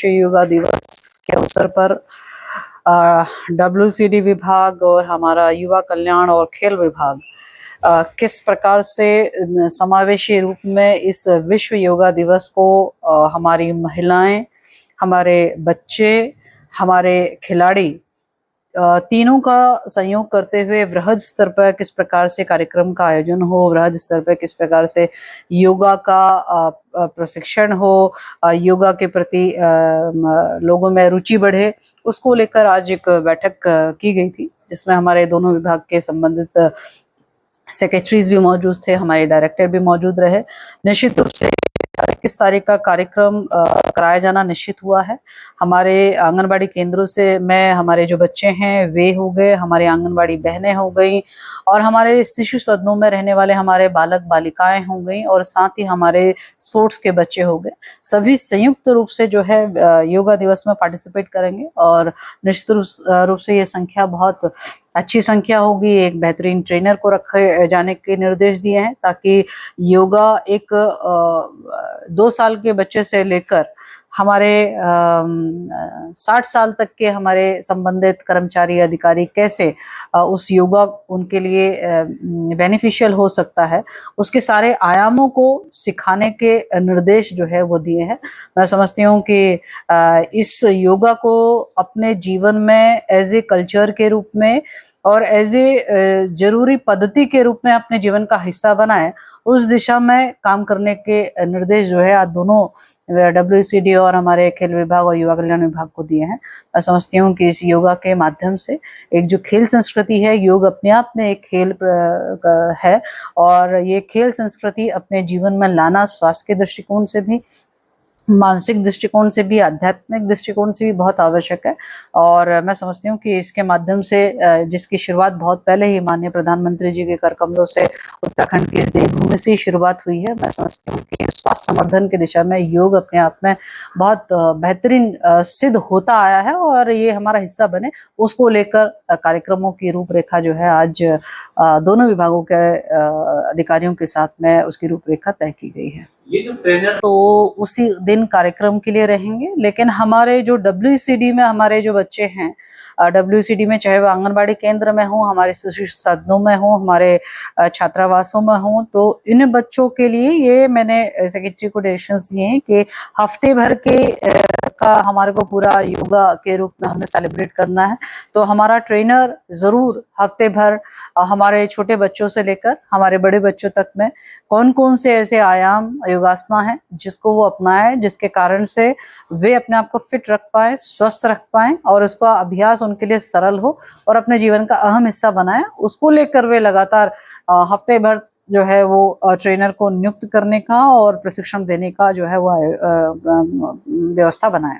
विश्व योगा दिवस के अवसर पर WCD विभाग और हमारा युवा कल्याण और खेल विभाग किस प्रकार से समावेशी रूप में इस विश्व योगा दिवस को हमारी महिलाएं, हमारे बच्चे, हमारे खिलाड़ी तीनों का सहयोग करते हुए वृहद स्तर पर किस प्रकार से कार्यक्रम का आयोजन हो, वृहद स्तर पर किस प्रकार से योगा का प्रशिक्षण हो, योगा के प्रति लोगों में रुचि बढ़े, उसको लेकर आज एक बैठक की गई थी, जिसमें हमारे दोनों विभाग के संबंधित सेक्रेटरीज भी मौजूद थे, हमारे डायरेक्टर भी मौजूद रहे। निश्चित रूप से 21 तारीख का कार्यक्रम कराया जाना निश्चित हुआ है। हमारे आंगनबाड़ी केंद्रों से हमारे जो बच्चे हैं वे हो गए, हमारी आंगनबाड़ी बहनें हो गई और हमारे शिशु सदनों में रहने वाले हमारे बालक बालिकाएं हो गई और साथ ही हमारे स्पोर्ट्स के बच्चे हो गए। सभी संयुक्त रूप से जो है योगा दिवस में पार्टिसिपेट करेंगे और निश्चित रूप से ये संख्या बहुत अच्छी संख्या होगी। एक बेहतरीन ट्रेनर को रखे जाने के निर्देश दिए हैं ताकि योगा एक 2 साल के बच्चे से लेकर हमारे 60 साल तक के हमारे संबंधित कर्मचारी अधिकारी कैसे उस योगा उनके लिए बेनिफिशियल हो सकता है, उसके सारे आयामों को सिखाने के निर्देश जो है वो दिए हैं। मैं समझती हूँ कि इस योगा को अपने जीवन में एज ए कल्चर के रूप में और एज ए जरूरी पद्धति के रूप में अपने जीवन का हिस्सा बनाए, उस दिशा में काम करने के निर्देश जो है आज दोनों WCD और हमारे खेल विभाग और युवा कल्याण विभाग को दिए हैं। मैं समझती हूँ कि इस योगा के माध्यम से एक जो खेल संस्कृति है, योग अपने आप में एक खेल है और ये खेल संस्कृति अपने जीवन में लाना स्वास्थ्य के दृष्टिकोण से भी, मानसिक दृष्टिकोण से भी, आध्यात्मिक दृष्टिकोण से भी बहुत आवश्यक है। और मैं समझती हूँ कि इसके माध्यम से जिसकी शुरुआत बहुत पहले ही माननीय प्रधानमंत्री जी के कर कमलों से उत्तराखंड की इस देवभूमि से शुरुआत हुई है। मैं समझती हूँ कि स्वास्थ्य संवर्धन की दिशा में योग अपने आप में बहुत बेहतरीन सिद्ध होता आया है और ये हमारा हिस्सा बने, उसको लेकर कार्यक्रमों की रूपरेखा जो है आज दोनों विभागों के अधिकारियों के साथ में उसकी रूपरेखा तय की गई है। ये जो ट्रेनर तो उसी दिन कार्यक्रम के लिए रहेंगे, लेकिन हमारे जो WCD में हमारे जो बच्चे हैं, WCD में चाहे वो आंगनबाड़ी केंद्र में हो, हमारे शिशु सदनों में हो, हमारे छात्रावासों में हो, तो इन बच्चों के लिए ये मैंने सेक्रेटरी को डायरेक्शंस दिए हैं कि हफ्ते भर के का हमारे को पूरा योगा के रूप में हमें सेलिब्रेट करना है। तो हमारा ट्रेनर जरूर हफ्ते भर हमारे छोटे बच्चों से लेकर हमारे बड़े बच्चों तक में कौन कौन से ऐसे आयाम योगासना है जिसको वो अपनाए, जिसके कारण से वे अपने आप को फिट रख पाए, स्वस्थ रख पाए और उसका अभ्यास उनके लिए सरल हो और अपने जीवन का अहम हिस्सा बनाए, उसको लेकर वे लगातार हफ्ते भर जो है वो ट्रेनर को नियुक्त करने का और प्रशिक्षण देने का जो है वो व्यवस्था बनाए।